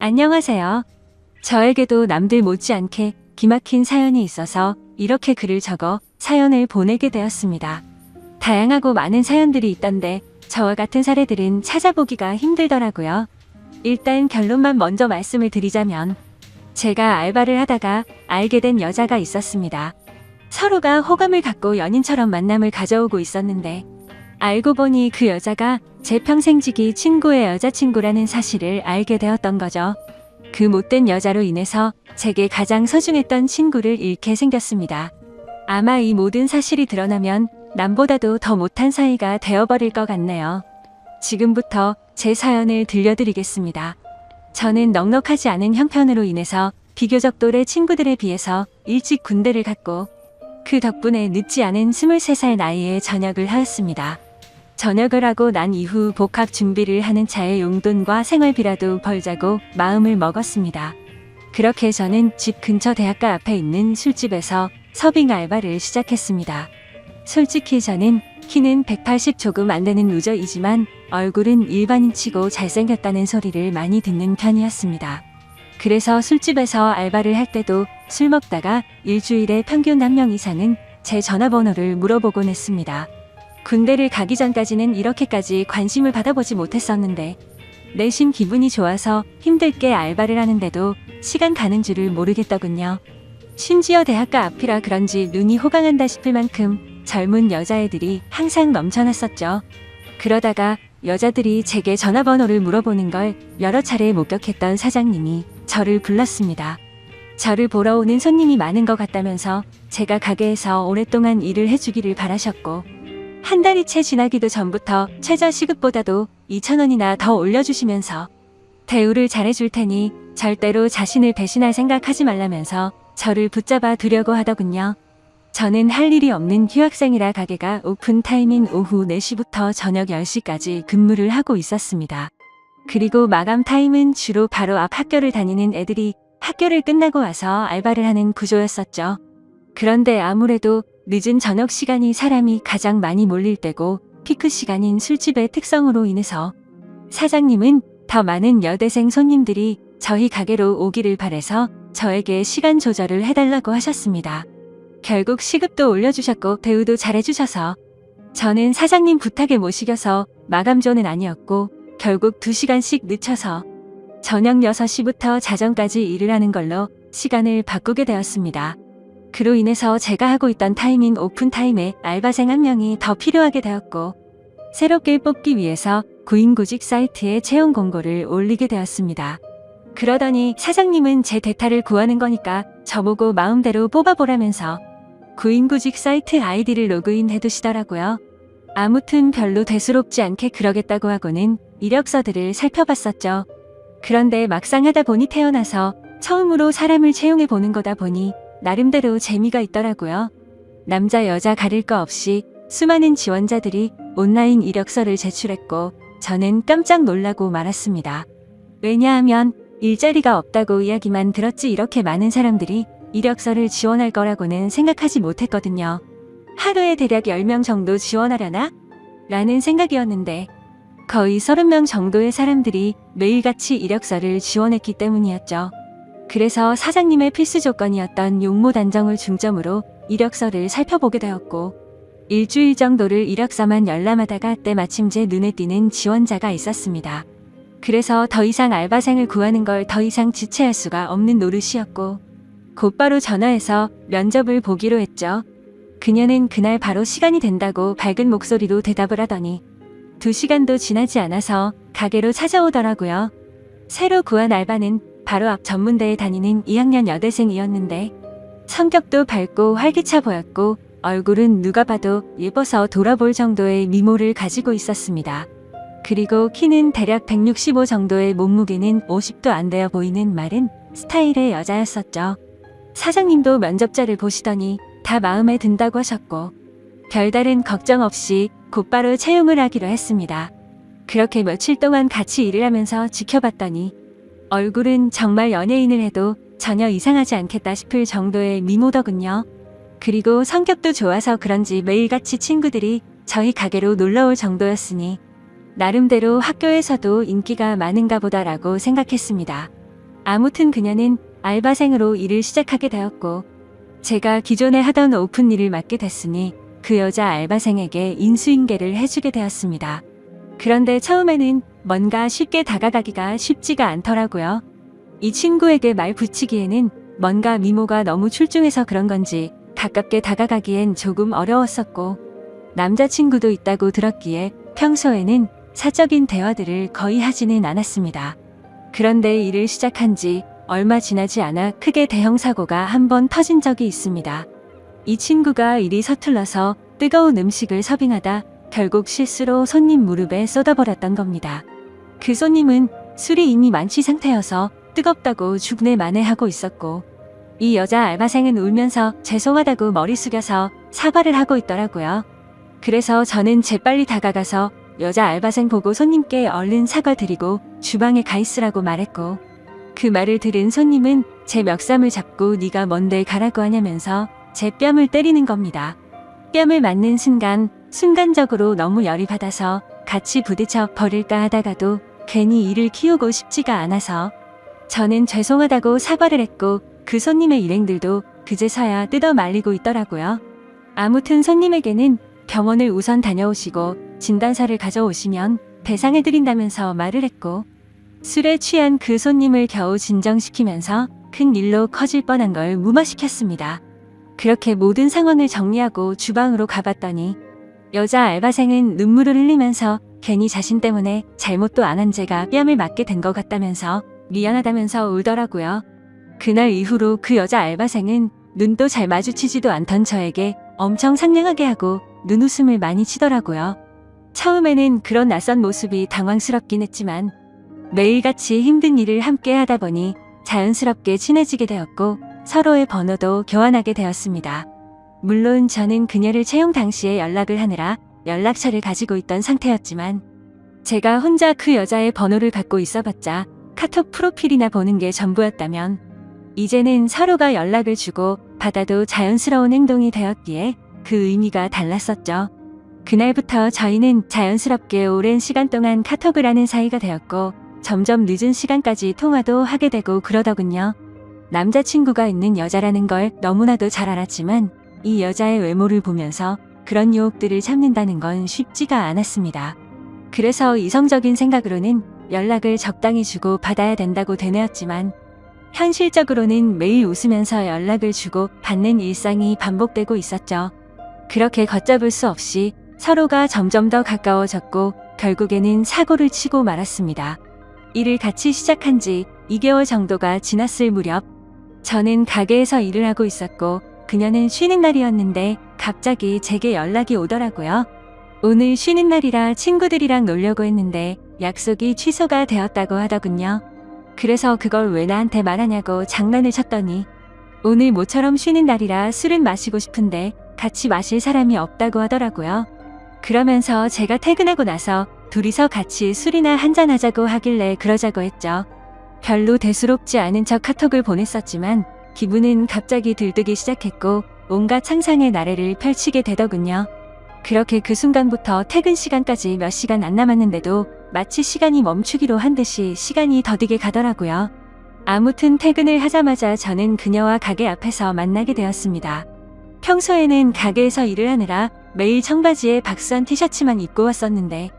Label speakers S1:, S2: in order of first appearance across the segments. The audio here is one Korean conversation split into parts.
S1: 안녕하세요. 저에게도 남들 못지않게 기막힌 사연이 있어서 이렇게 글을 적어 사연을 보내게 되었습니다. 다양하고 많은 사연들이 있던데 저와 같은 사례들은 찾아보기가 힘들더라고요. 일단 결론만 먼저 말씀을 드리자면 제가 알바를 하다가 알게 된 여자가 있었습니다. 서로가 호감을 갖고 연인처럼 만남을 가져오고 있었는데 알고 보니 그 여자가 제 평생지기 친구의 여자친구라는 사실을 알게 되었던 거죠. 그 못된 여자로 인해서 제게 가장 소중했던 친구를 잃게 생겼습니다. 아마 이 모든 사실이 드러나면 남보다도 더 못한 사이가 되어버릴 것 같네요. 지금부터 제 사연을 들려드리겠습니다. 저는 넉넉하지 않은 형편으로 인해서 비교적 또래 친구들에 비해서 일찍 군대를 갔고 그 덕분에 늦지 않은 23살 나이에 전역을 하였습니다. 전역을 하고 난 이후 복학 준비를 하는 차에 용돈과 생활비라도 벌자고 마음을 먹었습니다. 그렇게 저는 집 근처 대학가 앞에 있는 술집에서 서빙 알바를 시작했습니다. 솔직히 저는 키는 180 조금 안 되는 루저이지만 얼굴은 일반인치고 잘생겼다는 소리를 많이 듣는 편이었습니다. 그래서 술집에서 알바를 할 때도 술 먹다가 일주일에 평균 한 명 이상은 제 전화번호를 물어보곤 했습니다. 군대를 가기 전까지는 이렇게까지 관심을 받아보지 못했었는데 내심 기분이 좋아서 힘들게 알바를 하는데도 시간 가는 줄을 모르겠더군요. 심지어 대학가 앞이라 그런지 눈이 호강한다 싶을 만큼 젊은 여자애들이 항상 넘쳐났었죠. 그러다가 여자들이 제게 전화번호를 물어보는 걸 여러 차례 목격했던 사장님이 저를 불렀습니다. 저를 보러 오는 손님이 많은 것 같다면서 제가 가게에서 오랫동안 일을 해주기를 바라셨고 한 달이 채 지나기도 전부터 최저 시급보다도 2,000원이나 더 올려주시면서 대우를 잘해줄 테니 절대로 자신을 배신할 생각하지 말라면서 저를 붙잡아 두려고 하더군요. 저는 할 일이 없는 휴학생이라 가게가 오픈 타임인 오후 4시부터 저녁 10시까지 근무를 하고 있었습니다. 그리고 마감 타임은 주로 바로 앞 학교를 다니는 애들이 학교를 끝나고 와서 알바를 하는 구조였었죠. 그런데 아무래도 늦은 저녁 시간이 사람이 가장 많이 몰릴 때고 피크 시간인 술집의 특성으로 인해서 사장님은 더 많은 여대생 손님들이 저희 가게로 오기를 바래서 저에게 시간 조절을 해달라고 하셨습니다. 결국 시급도 올려주셨고 대우도 잘해주셔서 저는 사장님 부탁에 못 이겨서 마감조는 아니었고 결국 2시간씩 늦춰서 저녁 6시부터 자정까지 일을 하는 걸로 시간을 바꾸게 되었습니다. 그로 인해서 제가 하고 있던 타임인 오픈타임에 알바생 한 명이 더 필요하게 되었고 새롭게 뽑기 위해서 구인구직 사이트에 채용 공고를 올리게 되었습니다. 그러더니 사장님은 제 대타를 구하는 거니까 저보고 마음대로 뽑아보라면서 구인구직 사이트 아이디를 로그인 해두시더라고요. 아무튼 별로 대수롭지 않게 그러겠다고 하고는 이력서들을 살펴봤었죠. 그런데 막상 하다 보니 태어나서 처음으로 사람을 채용해 보는 거다 보니 나름대로 재미가 있더라고요. 남자 여자 가릴 거 없이 수많은 지원자들이 온라인 이력서를 제출했고 저는 깜짝 놀라고 말았습니다. 왜냐하면 일자리가 없다고 이야기만 들었지 이렇게 많은 사람들이 이력서를 지원할 거라고는 생각하지 못했거든요. 하루에 대략 10명 정도 지원하려나? 라는 생각이었는데 거의 30명 정도의 사람들이 매일같이 이력서를 지원했기 때문이었죠. 그래서 사장님의 필수 조건이었던 용모 단정을 중점으로 이력서를 살펴보게 되었고 일주일 정도를 이력서만 열람하다가 때마침 제 눈에 띄는 지원자가 있었습니다. 그래서 더 이상 알바생을 구하는 걸 더 이상 지체할 수가 없는 노릇이었고 곧바로 전화해서 면접을 보기로 했죠. 그녀는 그날 바로 시간이 된다고 밝은 목소리로 대답을 하더니 2시간도 지나지 않아서 가게로 찾아오더라고요. 새로 구한 알바는 바로 앞 전문대에 다니는 2학년 여대생이었는데 성격도 밝고 활기차 보였고 얼굴은 누가 봐도 예뻐서 돌아볼 정도의 미모를 가지고 있었습니다. 그리고 키는 대략 165 정도의 몸무게는 50도 안 되어 보이는 마른 스타일의 여자였었죠. 사장님도 면접자를 보시더니 다 마음에 든다고 하셨고 별다른 걱정 없이 곧바로 채용을 하기로 했습니다. 그렇게 며칠 동안 같이 일을 하면서 지켜봤더니 얼굴은 정말 연예인을 해도 전혀 이상하지 않겠다 싶을 정도의 미모더군요. 그리고 성격도 좋아서 그런지 매일같이 친구들이 저희 가게로 놀러올 정도였으니 나름대로 학교에서도 인기가 많은가 보다라고 생각했습니다. 아무튼 그녀는 알바생으로 일을 시작하게 되었고 제가 기존에 하던 오픈 일을 맡게 됐으니 그 여자 알바생에게 인수인계를 해주게 되었습니다. 그런데 처음에는 뭔가 쉽게 다가가기가 쉽지가 않더라고요. 이 친구에게 말 붙이기에는 뭔가 미모가 너무 출중해서 그런 건지 가깝게 다가가기엔 조금 어려웠었고 남자친구도 있다고 들었기에 평소에는 사적인 대화들을 거의 하지는 않았습니다. 그런데 일을 시작한 지 얼마 지나지 않아 크게 대형 사고가 한 번 터진 적이 있습니다. 이 친구가 일이 서툴러서 뜨거운 음식을 서빙하다 결국 실수로 손님 무릎에 쏟아버렸던 겁니다. 그 손님은 술이 이미 만취 상태여서 뜨겁다고 죽네 마네하고 있었고 이 여자 알바생은 울면서 죄송하다고 머리 숙여서 사과를 하고 있더라고요. 그래서 저는 재빨리 다가가서 여자 알바생 보고 손님께 얼른 사과드리고 주방에 가 있으라고 말했고 그 말을 들은 손님은 제 멱살을 잡고 네가 뭔데 가라고 하냐면서 제 뺨을 때리는 겁니다. 뺨을 맞는 순간적으로 너무 열이 받아서 같이 부딪혀 버릴까 하다가도 괜히 이를 키우고 싶지가 않아서 저는 죄송하다고 사과를 했고 그 손님의 일행들도 그제서야 뜯어 말리고 있더라고요. 아무튼 손님에게는 병원을 우선 다녀오시고 진단서를 가져오시면 배상해드린다면서 말을 했고 술에 취한 그 손님을 겨우 진정시키면서 큰 일로 커질 뻔한 걸 무마시켰습니다. 그렇게 모든 상황을 정리하고 주방으로 가봤더니 여자 알바생은 눈물을 흘리면서 괜히 자신 때문에 잘못도 안 한 제가 뺨을 맞게 된 것 같다면서 미안하다면서 울더라고요. 그날 이후로 그 여자 알바생은 눈도 잘 마주치지도 않던 저에게 엄청 상냥하게 하고 눈웃음을 많이 치더라고요. 처음에는 그런 낯선 모습이 당황스럽긴 했지만 매일같이 힘든 일을 함께 하다 보니 자연스럽게 친해지게 되었고 서로의 번호도 교환하게 되었습니다. 물론 저는 그녀를 채용 당시에 연락을 하느라 연락처를 가지고 있던 상태였지만 제가 혼자 그 여자의 번호를 갖고 있어봤자 카톡 프로필이나 보는 게 전부였다면 이제는 서로가 연락을 주고 받아도 자연스러운 행동이 되었기에 그 의미가 달랐었죠. 그날부터 저희는 자연스럽게 오랜 시간 동안 카톡을 하는 사이가 되었고 점점 늦은 시간까지 통화도 하게 되고 그러더군요. 남자친구가 있는 여자라는 걸 너무나도 잘 알았지만 이 여자의 외모를 보면서 그런 유혹들을 참는다는 건 쉽지가 않았습니다. 그래서 이성적인 생각으로는 연락을 적당히 주고 받아야 된다고 되뇌었지만 현실적으로는 매일 웃으면서 연락을 주고 받는 일상이 반복되고 있었죠. 그렇게 걷잡을 수 없이 서로가 점점 더 가까워졌고 결국에는 사고를 치고 말았습니다. 일을 같이 시작한 지 2개월 정도가 지났을 무렵 저는 가게에서 일을 하고 있었고 그녀는 쉬는 날이었는데 갑자기 제게 연락이 오더라고요. 오늘 쉬는 날이라 친구들이랑 놀려고 했는데 약속이 취소가 되었다고 하더군요. 그래서 그걸 왜 나한테 말하냐고 장난을 쳤더니 오늘 모처럼 쉬는 날이라 술은 마시고 싶은데 같이 마실 사람이 없다고 하더라고요. 그러면서 제가 퇴근하고 나서 둘이서 같이 술이나 한잔하자고 하길래 그러자고 했죠. 별로 대수롭지 않은 척 카톡을 보냈었지만 기분은 갑자기 들뜨기 시작했고 온갖 상상의 나래를 펼치게 되더군요. 그렇게 그 순간부터 퇴근 시간까지 몇 시간 안 남았는데도 마치 시간이 멈추기로 한 듯이 시간이 더디게 가더라고요. 아무튼 퇴근을 하자마자 저는 그녀와 가게 앞에서 만나게 되었습니다. 평소에는 가게에서 일을 하느라 매일 청바지에 박스한 티셔츠만 입고 왔었는데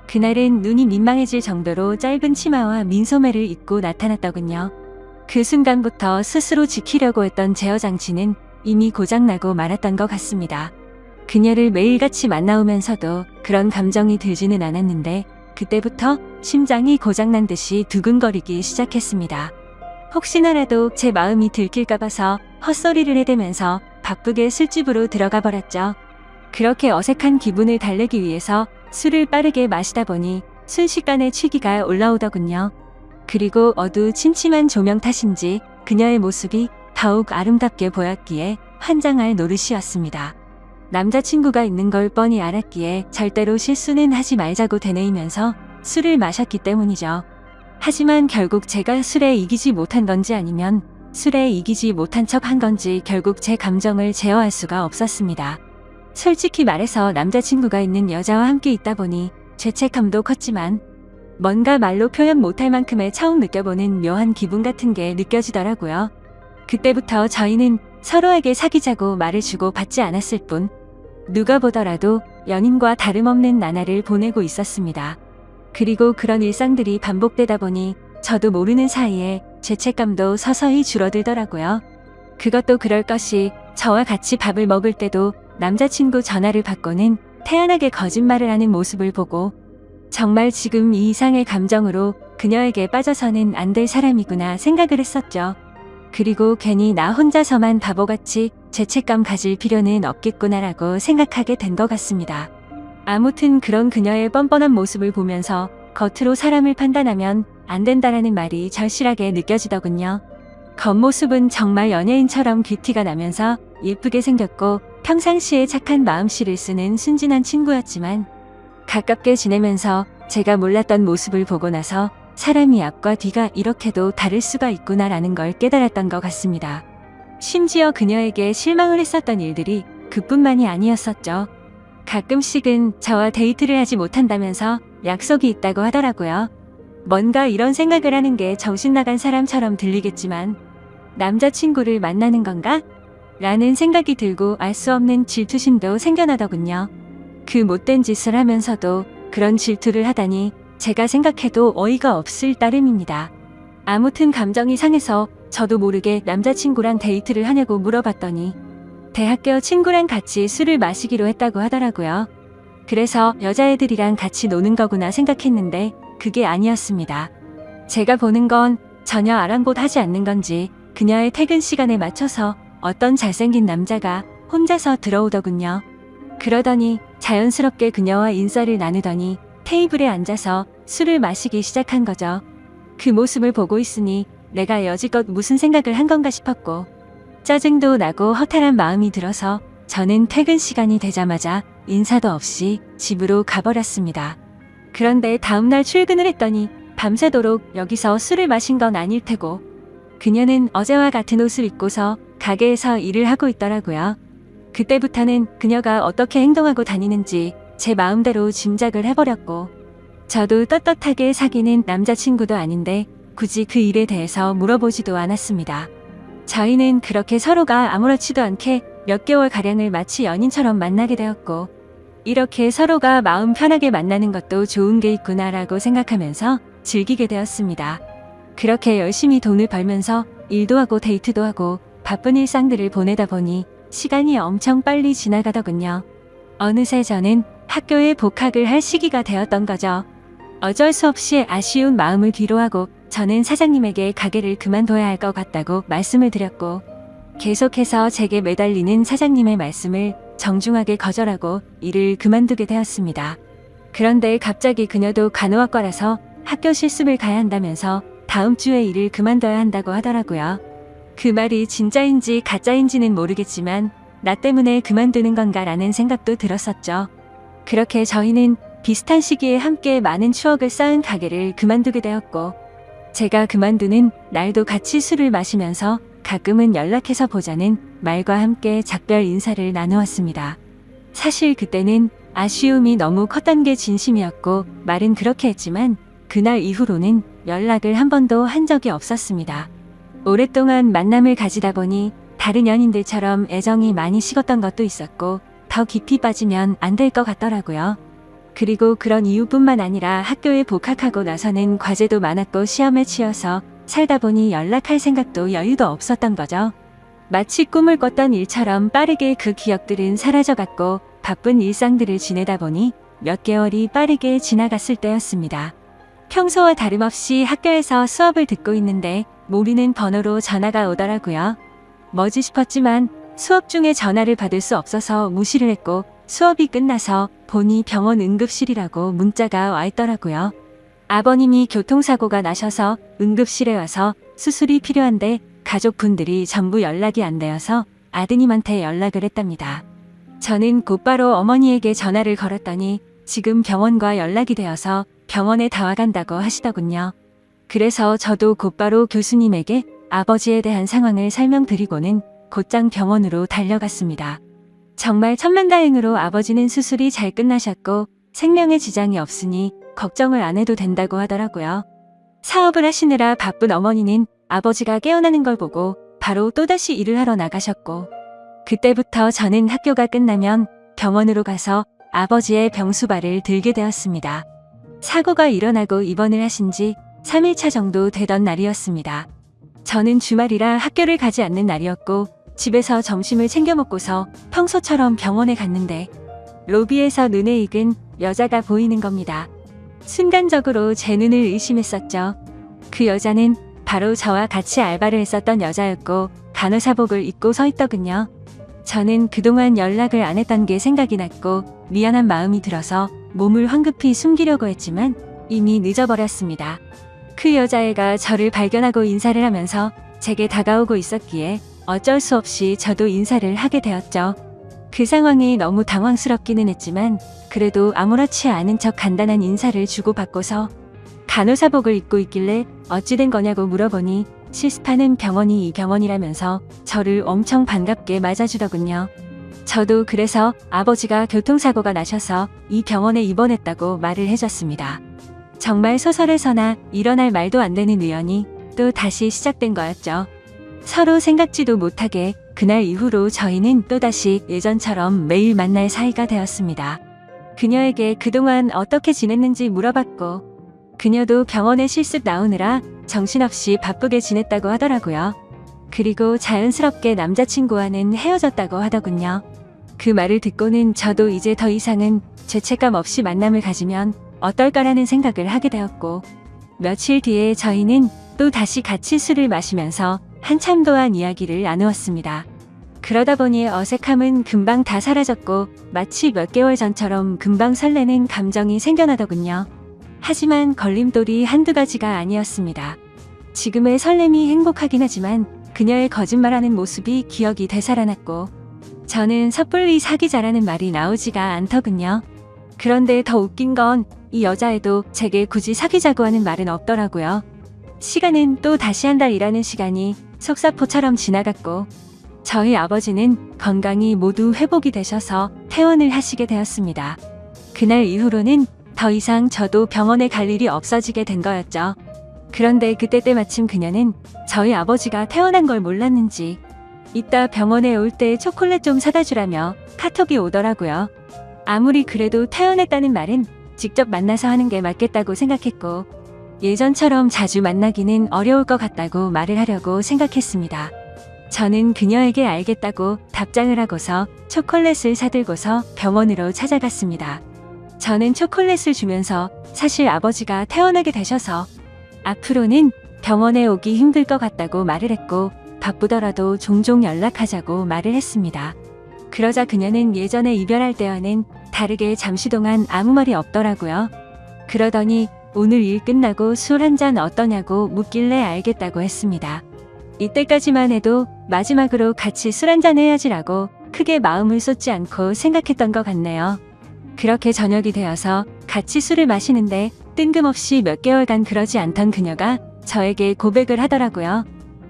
S1: 그날은 눈이 민망해질 정도로 짧은 치마와 민소매를 입고 나타났더군요. 그 순간부터 스스로 지키려고 했던 제어 장치는 이미 고장나고 말았던 것 같습니다. 그녀를 매일같이 만나오면서도 그런 감정이 들지는 않았는데 그때부터 심장이 고장난 듯이 두근거리기 시작했습니다. 혹시나라도 제 마음이 들킬까 봐서 헛소리를 해대면서 바쁘게 술집으로 들어가 버렸죠. 그렇게 어색한 기분을 달래기 위해서 술을 빠르게 마시다 보니 순식간에 취기가 올라오더군요. 그리고 침침한 조명 탓인지 그녀의 모습이 더욱 아름답게 보였기에 환장할 노릇이었습니다. 남자친구가 있는 걸 뻔히 알았기에 절대로 실수는 하지 말자고 되뇌이면서 술을 마셨기 때문이죠. 하지만 결국 제가 술에 이기지 못한 건지 아니면 술에 이기지 못한 척 한 건지 결국 제 감정을 제어할 수가 없었습니다. 솔직히 말해서 남자친구가 있는 여자와 함께 있다 보니 죄책감도 컸지만 뭔가 말로 표현 못할 만큼의 처음 느껴보는 묘한 기분 같은 게 느껴지더라고요. 그때부터 저희는 서로에게 사귀자고 말을 주고 받지 않았을 뿐 누가 보더라도 연인과 다름없는 나날을 보내고 있었습니다. 그리고 그런 일상들이 반복되다 보니 저도 모르는 사이에 죄책감도 서서히 줄어들더라고요. 그것도 그럴 것이 저와 같이 밥을 먹을 때도 남자친구 전화를 받고는 태연하게 거짓말을 하는 모습을 보고 정말 지금 이 이상의 감정으로 그녀에게 빠져서는 안 될 사람이구나 생각을 했었죠. 그리고 괜히 나 혼자서만 바보같이 죄책감 가질 필요는 없겠구나라고 생각하게 된 것 같습니다. 아무튼 그런 그녀의 뻔뻔한 모습을 보면서 겉으로 사람을 판단하면 안 된다라는 말이 절실하게 느껴지더군요. 겉모습은 정말 연예인처럼 귀티가 나면서 예쁘게 생겼고 평상시에 착한 마음씨를 쓰는 순진한 친구였지만 가깝게 지내면서 제가 몰랐던 모습을 보고 나서 사람이 앞과 뒤가 이렇게도 다를 수가 있구나라는 걸 깨달았던 것 같습니다. 심지어 그녀에게 실망을 했었던 일들이 그뿐만이 아니었었죠. 가끔씩은 저와 데이트를 하지 못한다면서 약속이 있다고 하더라고요. 뭔가 이런 생각을 하는 게 정신 나간 사람처럼 들리겠지만 남자친구를 만나는 건가? 라는 생각이 들고 알 수 없는 질투심도 생겨나더군요. 그 못된 짓을 하면서도 그런 질투를 하다니 제가 생각해도 어이가 없을 따름입니다. 아무튼 감정이 상해서 저도 모르게 남자친구랑 데이트를 하냐고 물어봤더니 대학교 친구랑 같이 술을 마시기로 했다고 하더라고요. 그래서 여자애들이랑 같이 노는 거구나 생각했는데 그게 아니었습니다. 제가 보는 건 전혀 아랑곳하지 않는 건지 그녀의 퇴근 시간에 맞춰서 어떤 잘생긴 남자가 혼자서 들어오더군요. 그러더니 자연스럽게 그녀와 인사를 나누더니 테이블에 앉아서 술을 마시기 시작한 거죠. 그 모습을 보고 있으니 내가 여지껏 무슨 생각을 한 건가 싶었고 짜증도 나고 허탈한 마음이 들어서 저는 퇴근 시간이 되자마자 인사도 없이 집으로 가버렸습니다. 그런데 다음날 출근을 했더니 밤새도록 여기서 술을 마신 건 아닐 테고 그녀는 어제와 같은 옷을 입고서 가게에서 일을 하고 있더라고요. 그때부터는 그녀가 어떻게 행동하고 다니는지 제 마음대로 짐작을 해버렸고 저도 떳떳하게 사귀는 남자친구도 아닌데 굳이 그 일에 대해서 물어보지도 않았습니다. 저희는 그렇게 서로가 아무렇지도 않게 몇 개월가량을 마치 연인처럼 만나게 되었고 이렇게 서로가 마음 편하게 만나는 것도 좋은 게 있구나라고 생각하면서 즐기게 되었습니다. 그렇게 열심히 돈을 벌면서 일도 하고 데이트도 하고 바쁜 일상들을 보내다 보니 시간이 엄청 빨리 지나가더군요. 어느새 저는 학교에 복학을 할 시기가 되었던 거죠. 어쩔 수 없이 아쉬운 마음을 뒤로하고 저는 사장님에게 가게를 그만둬야 할 것 같다고 말씀을 드렸고 계속해서 제게 매달리는 사장님의 말씀을 정중하게 거절하고 일을 그만두게 되었습니다. 그런데 갑자기 그녀도 간호학과라서 학교 실습을 가야 한다면서 다음 주에 일을 그만둬야 한다고 하더라고요. 그 말이 진짜인지 가짜인지는 모르겠지만 나 때문에 그만두는 건가라는 생각도 들었었죠. 그렇게 저희는 비슷한 시기에 함께 많은 추억을 쌓은 가게를 그만두게 되었고 제가 그만두는 날도 같이 술을 마시면서 가끔은 연락해서 보자는 말과 함께 작별 인사를 나누었습니다. 사실 그때는 아쉬움이 너무 컸던 게 진심이었고 말은 그렇게 했지만 그날 이후로는 연락을 한 번도 한 적이 없었습니다. 오랫동안 만남을 가지다 보니 다른 연인들처럼 애정이 많이 식었던 것도 있었고 더 깊이 빠지면 안 될 것 같더라고요. 그리고 그런 이유뿐만 아니라 학교에 복학하고 나서는 과제도 많았고 시험에 치여서 살다 보니 연락할 생각도 여유도 없었던 거죠. 마치 꿈을 꿨던 일처럼 빠르게 그 기억들은 사라져갔고 바쁜 일상들을 지내다 보니 몇 개월이 빠르게 지나갔을 때였습니다. 평소와 다름없이 학교에서 수업을 듣고 있는데 모르는 번호로 전화가 오더라고요. 뭐지 싶었지만 수업 중에 전화를 받을 수 없어서 무시를 했고 수업이 끝나서 보니 병원 응급실이라고 문자가 와 있더라고요. 아버님이 교통사고가 나셔서 응급실에 와서 수술이 필요한데 가족분들이 전부 연락이 안 되어서 아드님한테 연락을 했답니다. 저는 곧바로 어머니에게 전화를 걸었더니 지금 병원과 연락이 되어서 병원에 다 와간다고 하시더군요. 그래서 저도 곧바로 교수님에게 아버지에 대한 상황을 설명드리고는 곧장 병원으로 달려갔습니다. 정말 천만다행으로 아버지는 수술이 잘 끝나셨고 생명에 지장이 없으니 걱정을 안 해도 된다고 하더라고요. 사업을 하시느라 바쁜 어머니는 아버지가 깨어나는 걸 보고 바로 또다시 일을 하러 나가셨고, 그때부터 저는 학교가 끝나면 병원으로 가서 아버지의 병수발을 들게 되었습니다. 사고가 일어나고 입원을 하신 지 3일차 정도 되던 날이었습니다. 저는 주말이라 학교를 가지 않는 날이었고 집에서 점심을 챙겨 먹고서 평소처럼 병원에 갔는데 로비에서 눈에 익은 여자가 보이는 겁니다. 순간적으로 제 눈을 의심했었죠. 그 여자는 바로 저와 같이 알바를 했었던 여자였고 간호사복을 입고 서 있더군요. 저는 그동안 연락을 안 했던 게 생각이 났고 미안한 마음이 들어서 몸을 황급히 숨기려고 했지만 이미 늦어버렸습니다. 그 여자애가 저를 발견하고 인사를 하면서 제게 다가오고 있었기에 어쩔 수 없이 저도 인사를 하게 되었죠. 그 상황이 너무 당황스럽기는 했지만 그래도 아무렇지 않은 척 간단한 인사를 주고받고서 간호사복을 입고 있길래 어찌 된 거냐고 물어보니 실습하는 병원이 이 병원이라면서 저를 엄청 반갑게 맞아주더군요. 저도 그래서 아버지가 교통사고가 나셔서 이 병원에 입원했다고 말을 해줬습니다. 정말 소설에서나 일어날 말도 안 되는 우연이 또 다시 시작된 거였죠. 서로 생각지도 못하게 그날 이후로 저희는 또다시 예전처럼 매일 만날 사이가 되었습니다. 그녀에게 그동안 어떻게 지냈는지 물어봤고 그녀도 병원에 실습 나오느라 정신없이 바쁘게 지냈다고 하더라고요. 그리고 자연스럽게 남자친구와는 헤어졌다고 하더군요. 그 말을 듣고는 저도 이제 더 이상은 죄책감 없이 만남을 가지면 어떨까라는 생각을 하게 되었고 며칠 뒤에 저희는 또 다시 같이 술을 마시면서 한참 동안 이야기를 나누었습니다. 그러다 보니 어색함은 금방 다 사라졌고 마치 몇 개월 전처럼 금방 설레는 감정이 생겨나더군요. 하지만 걸림돌이 한두 가지가 아니었습니다. 지금의 설렘이 행복하긴 하지만 그녀의 거짓말하는 모습이 기억이 되살아났고 저는 섣불리 사귀자라는 말이 나오지가 않더군요. 그런데 더 웃긴 건 이 여자애도 제게 굳이 사귀자고 하는 말은 없더라고요. 시간은 또 다시 한 달 일하는 시간이 속사포처럼 지나갔고 저희 아버지는 건강이 모두 회복이 되셔서 퇴원을 하시게 되었습니다. 그날 이후로는 더 이상 저도 병원에 갈 일이 없어지게 된 거였죠. 그런데 그때 때마침 그녀는 저희 아버지가 퇴원한 걸 몰랐는지 이따 병원에 올 때 초콜릿 좀 사다 주라며 카톡이 오더라고요. 아무리 그래도 퇴원했다는 말은 직접 만나서 하는 게 맞겠다고 생각했고 예전처럼 자주 만나기는 어려울 것 같다고 말을 하려고 생각했습니다. 저는 그녀에게 알겠다고 답장을 하고서 초콜릿을 사들고서 병원으로 찾아갔습니다. 저는 초콜릿을 주면서 사실 아버지가 퇴원하게 되셔서 앞으로는 병원에 오기 힘들 것 같다고 말을 했고 바쁘더라도 종종 연락하자고 말을 했습니다. 그러자 그녀는 예전에 이별할 때와는 다르게 잠시 동안 아무 말이 없더라고요. 그러더니 오늘 일 끝나고 술 한잔 어떠냐고 묻길래 알겠다고 했습니다. 이때까지만 해도 마지막으로 같이 술 한잔 해야지라고 크게 마음을 쏟지 않고 생각했던 것 같네요. 그렇게 저녁이 되어서 같이 술을 마시는데 뜬금없이 몇 개월간 그러지 않던 그녀가 저에게 고백을 하더라고요.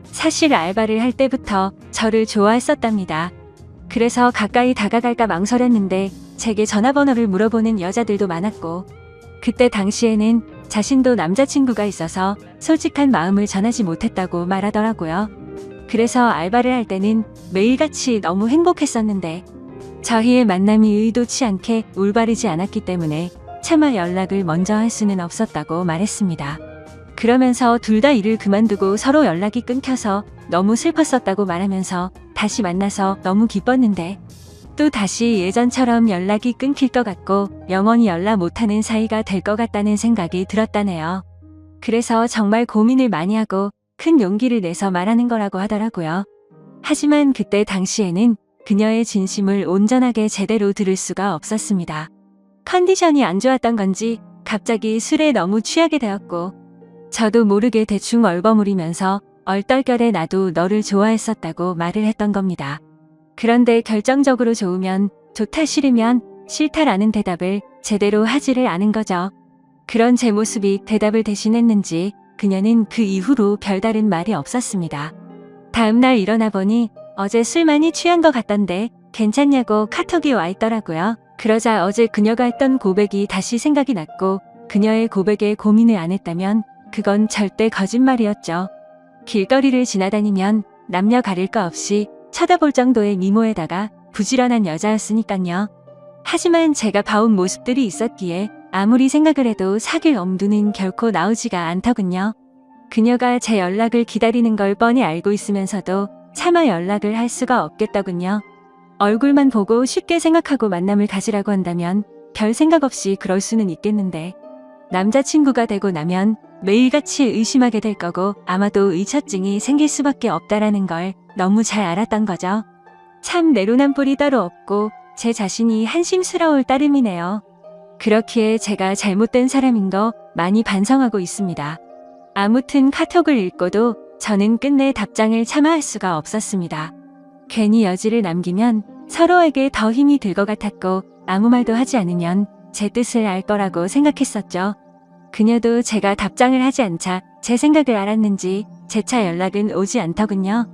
S1: 사실 알바를 할 때부터 저를 좋아했었답니다. 그래서 가까이 다가갈까 망설였는데 제게 전화번호를 물어보는 여자들도 많았고 그때 당시에는 자신도 남자친구가 있어서 솔직한 마음을 전하지 못했다고 말하더라고요. 그래서 알바를 할 때는 매일같이 너무 행복했었는데 저희의 만남이 의도치 않게 올바르지 않았기 때문에 차마 연락을 먼저 할 수는 없었다고 말했습니다. 그러면서 둘 다 일을 그만두고 서로 연락이 끊겨서 너무 슬펐었다고 말하면서 다시 만나서 너무 기뻤는데 또 다시 예전처럼 연락이 끊길 것 같고 영원히 연락 못하는 사이가 될 것 같다는 생각이 들었다네요. 그래서 정말 고민을 많이 하고 큰 용기를 내서 말하는 거라고 하더라고요. 하지만 그때 당시에는 그녀의 진심을 온전하게 제대로 들을 수가 없었습니다. 컨디션이 안 좋았던 건지 갑자기 술에 너무 취하게 되었고 저도 모르게 대충 얼버무리면서 얼떨결에 나도 너를 좋아했었다고 말을 했던 겁니다. 그런데 결정적으로 좋으면 좋다 싫으면 싫다라는 대답을 제대로 하지를 않은 거죠. 그런 제 모습이 대답을 대신했는지 그녀는 그 이후로 별다른 말이 없었습니다. 다음날 일어나 보니 어제 술 많이 취한 것 같던데 괜찮냐고 카톡이 와 있더라고요. 그러자 어제 그녀가 했던 고백이 다시 생각이 났고 그녀의 고백에 고민을 안 했다면 그건 절대 거짓말이었죠. 길거리를 지나다니면 남녀 가릴 거 없이 쳐다볼 정도의 미모에다가 부지런한 여자였으니깐요. 하지만 제가 봐온 모습들이 있었기에 아무리 생각을 해도 사귈 엄두는 결코 나오지가 않더군요. 그녀가 제 연락을 기다리는 걸 뻔히 알고 있으면서도 차마 연락을 할 수가 없겠더군요. 얼굴만 보고 쉽게 생각하고 만남을 가지라고 한다면 별 생각 없이 그럴 수는 있겠는데 남자친구가 되고 나면 매일같이 의심하게 될 거고 아마도 의처증이 생길 수밖에 없다라는 걸 너무 잘 알았던 거죠. 참 내로남불이 따로 없고 제 자신이 한심스러울 따름이네요. 그렇기에 제가 잘못된 사람인 거 많이 반성하고 있습니다. 아무튼 카톡을 읽고도 저는 끝내 답장을 차마 할 수가 없었습니다. 괜히 여지를 남기면 서로에게 더 힘이 들 것 같았고 아무 말도 하지 않으면 제 뜻을 알 거라고 생각했었죠. 그녀도 제가 답장을 하지 않자 제 생각을 알았는지 재차 연락은 오지 않더군요.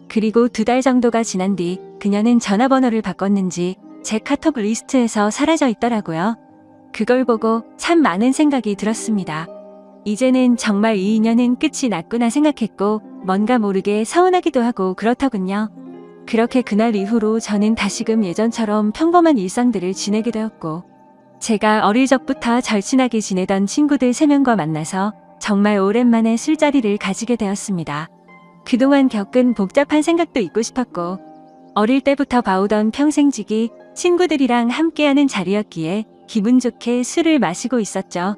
S1: 그리고 2달 정도가 지난 뒤 그녀는 전화번호를 바꿨는지 제 카톡 리스트에서 사라져 있더라고요. 그걸 보고 참 많은 생각이 들었습니다. 이제는 정말 이 인연은 끝이 났구나 생각했고 뭔가 모르게 서운하기도 하고 그렇더군요. 그렇게 그날 이후로 저는 다시금 예전처럼 평범한 일상들을 지내게 되었고 제가 어릴 적부터 절친하게 지내던 친구들 3명과 만나서 정말 오랜만에 술자리를 가지게 되었습니다. 그동안 겪은 복잡한 생각도 잊고 싶었고 어릴 때부터 봐오던 평생지기 친구들이랑 함께하는 자리였기에 기분 좋게 술을 마시고 있었죠.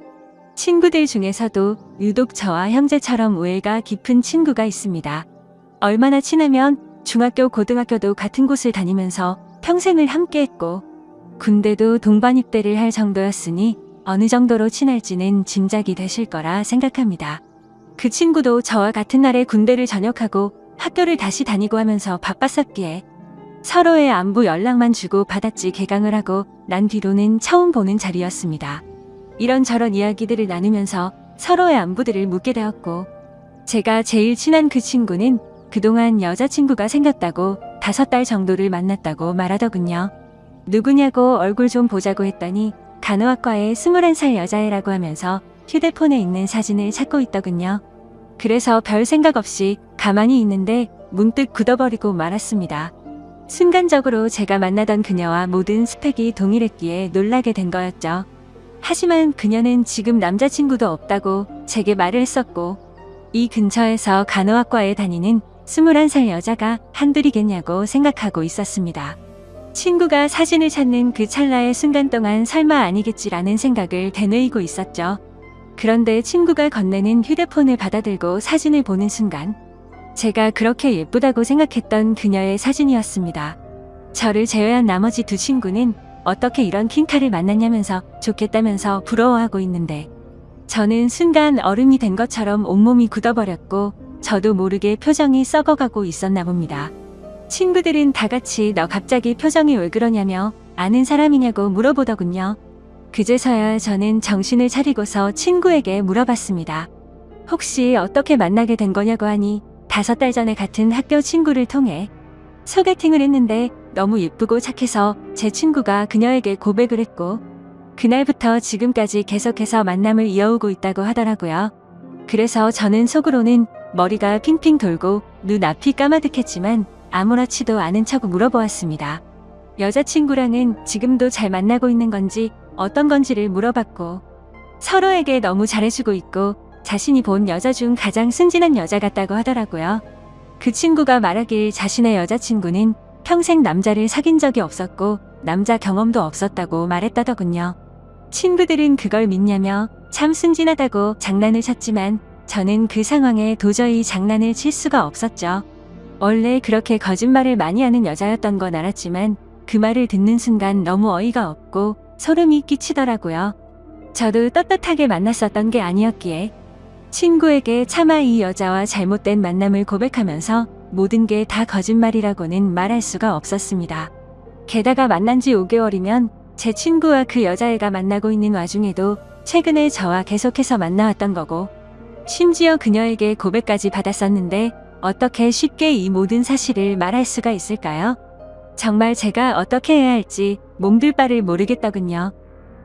S1: 친구들 중에서도 유독 저와 형제처럼 우애가 깊은 친구가 있습니다. 얼마나 친하면 중학교, 고등학교도 같은 곳을 다니면서 평생을 함께했고 군대도 동반 입대를 할 정도였으니 어느 정도로 친할지는 짐작이 되실 거라 생각합니다. 그 친구도 저와 같은 날에 군대를 전역하고 학교를 다시 다니고 하면서 바빴었기에 서로의 안부 연락만 주고 받았지 개강을 하고 난 뒤로는 처음 보는 자리였습니다. 이런저런 이야기들을 나누면서 서로의 안부들을 묻게 되었고 제가 제일 친한 그 친구는 그동안 여자친구가 생겼다고 5달 정도를 만났다고 말하더군요. 누구냐고 얼굴 좀 보자고 했더니 간호학과의 21살 여자애라고 하면서 휴대폰에 있는 사진을 찾고 있더군요. 그래서 별 생각 없이 가만히 있는데 문득 굳어버리고 말았습니다. 순간적으로 제가 만나던 그녀와 모든 스펙이 동일했기에 놀라게 된 거였죠. 하지만 그녀는 지금 남자친구도 없다고 제게 말을 했었고 이 근처에서 간호학과에 다니는 21살 여자가 한둘이겠냐고 생각하고 있었습니다. 친구가 사진을 찾는 그 찰나의 순간 동안 설마 아니겠지라는 생각을 되뇌이고 있었죠. 그런데 친구가 건네는 휴대폰을 받아들고 사진을 보는 순간 제가 그렇게 예쁘다고 생각했던 그녀의 사진이었습니다. 저를 제외한 나머지 2 친구는 어떻게 이런 킹카를 만났냐면서 좋겠다면서 부러워하고 있는데 저는 순간 얼음이 된 것처럼 온몸이 굳어버렸고 저도 모르게 표정이 썩어가고 있었나 봅니다. 친구들은 다 같이 너 갑자기 표정이 왜 그러냐며 아는 사람이냐고 물어보더군요. 그제서야 저는 정신을 차리고서 친구에게 물어봤습니다. 혹시 어떻게 만나게 된 거냐고 하니 5달 전에 같은 학교 친구를 통해 소개팅을 했는데 너무 예쁘고 착해서 제 친구가 그녀에게 고백을 했고 그날부터 지금까지 계속해서 만남을 이어오고 있다고 하더라고요. 그래서 저는 속으로는 머리가 핑핑 돌고 눈앞이 까마득했지만 아무렇지도 않은 척 물어보았습니다. 여자친구랑은 지금도 잘 만나고 있는 건지 어떤 건지를 물어봤고 서로에게 너무 잘해주고 있고 자신이 본 여자 중 가장 순진한 여자 같다고 하더라고요. 그 친구가 말하길 자신의 여자친구는 평생 남자를 사귄 적이 없었고 남자 경험도 없었다고 말했다더군요. 친구들은 그걸 믿냐며 참 순진하다고 장난을 쳤지만 저는 그 상황에 도저히 장난을 칠 수가 없었죠. 원래 그렇게 거짓말을 많이 하는 여자였던 건 알았지만 그 말을 듣는 순간 너무 어이가 없고 소름이 끼치더라고요. 저도 떳떳하게 만났었던 게 아니었기에 친구에게 차마 이 여자와 잘못된 만남을 고백하면서 모든 게 다 거짓말이라고는 말할 수가 없었습니다. 게다가 만난 지 5개월이면 제 친구와 그 여자애가 만나고 있는 와중에도 최근에 저와 계속해서 만나왔던 거고 심지어 그녀에게 고백까지 받았었는데 어떻게 쉽게 이 모든 사실을 말할 수가 있을까요? 정말 제가 어떻게 해야 할지 몸둘 바를 모르겠더군요.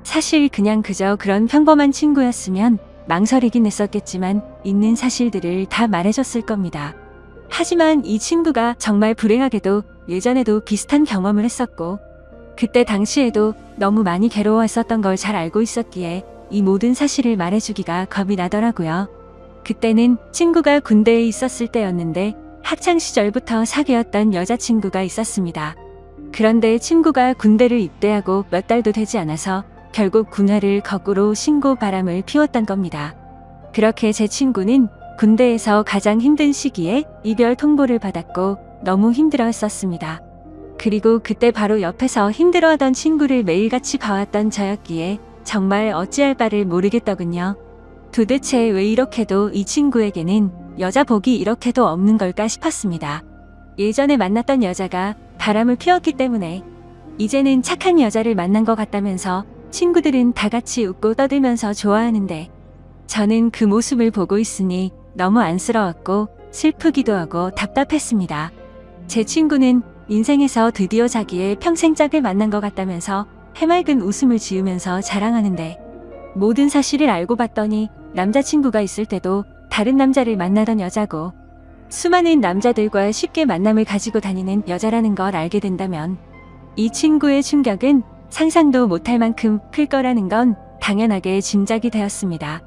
S1: 사실 그냥 그저 그런 평범한 친구였으면 망설이긴 했었겠지만 있는 사실들을 다 말해줬을 겁니다. 하지만 이 친구가 정말 불행하게도 예전에도 비슷한 경험을 했었고 그때 당시에도 너무 많이 괴로워했었던 걸 잘 알고 있었기에 이 모든 사실을 말해주기가 겁이 나더라고요. 그때는 친구가 군대에 있었을 때였는데 학창 시절부터 사귀었던 여자친구가 있었습니다. 그런데 친구가 군대를 입대하고 몇 달도 되지 않아서 결국 군화를 거꾸로 신고 바람을 피웠던 겁니다. 그렇게 제 친구는 군대에서 가장 힘든 시기에 이별 통보를 받았고 너무 힘들어했었습니다. 그리고 그때 바로 옆에서 힘들어하던 친구를 매일같이 봐왔던 저였기에 정말 어찌할 바를 모르겠더군요. 도대체 왜 이렇게도 이 친구에게는 여자 복이 이렇게도 없는 걸까 싶었습니다. 예전에 만났던 여자가 바람을 피웠기 때문에 이제는 착한 여자를 만난 것 같다면서 친구들은 다 같이 웃고 떠들면서 좋아하는데 저는 그 모습을 보고 있으니 너무 안쓰러웠고 슬프기도 하고 답답했습니다. 제 친구는 인생에서 드디어 자기의 평생 짝을 만난 것 같다면서 해맑은 웃음을 지으면서 자랑하는데 모든 사실을 알고 봤더니 남자친구가 있을 때도 다른 남자를 만나던 여자고 수많은 남자들과 쉽게 만남을 가지고 다니는 여자라는 걸 알게 된다면 이 친구의 충격은 상상도 못할 만큼 클 거라는 건 당연하게 짐작이 되었습니다.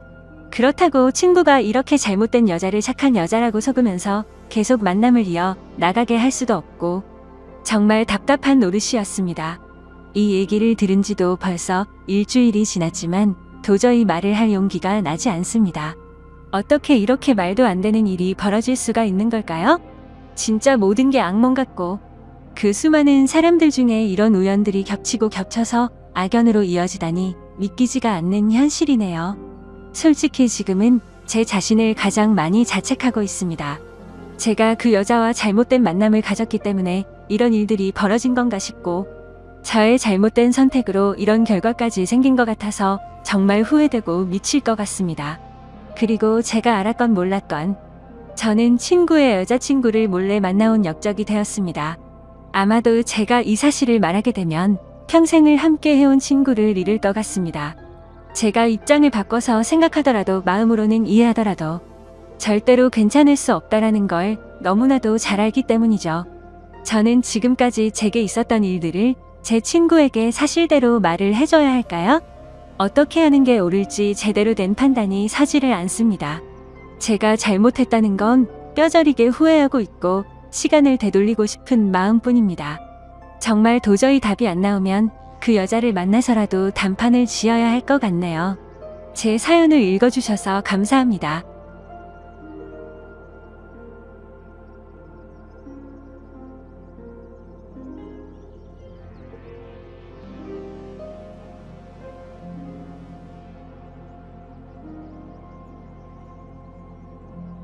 S1: 그렇다고 친구가 이렇게 잘못된 여자를 착한 여자라고 속으면서 계속 만남을 이어 나가게 할 수도 없고 정말 답답한 노릇이었습니다. 이 얘기를 들은 지도 벌써 일주일이 지났지만 도저히 말을 할 용기가 나지 않습니다. 어떻게 이렇게 말도 안 되는 일이 벌어질 수가 있는 걸까요? 진짜 모든 게 악몽 같고 그 수많은 사람들 중에 이런 우연들이 겹치고 겹쳐서 악연으로 이어지다니 믿기지가 않는 현실이네요. 솔직히 지금은 제 자신을 가장 많이 자책하고 있습니다. 제가 그 여자와 잘못된 만남을 가졌기 때문에 이런 일들이 벌어진 건가 싶고 저의 잘못된 선택으로 이런 결과까지 생긴 것 같아서 정말 후회되고 미칠 것 같습니다. 그리고 제가 알았건 몰랐건 저는 친구의 여자친구를 몰래 만나온 역적이 되었습니다. 아마도 제가 이 사실을 말하게 되면 평생을 함께 해온 친구를 잃을 것 같습니다. 제가 입장을 바꿔서 생각하더라도 마음으로는 이해하더라도 절대로 괜찮을 수 없다라는 걸 너무나도 잘 알기 때문이죠. 저는 지금까지 제게 있었던 일들을 제 친구에게 사실대로 말을 해줘야 할까요? 어떻게 하는 게 옳을지 제대로 된 판단이 서지를 않습니다. 제가 잘못했다는 건 뼈저리게 후회하고 있고 시간을 되돌리고 싶은 마음뿐입니다. 정말 도저히 답이 안 나오면 그 여자를 만나서라도 단판을 지어야 할 것 같네요. 제 사연을 읽어주셔서 감사합니다.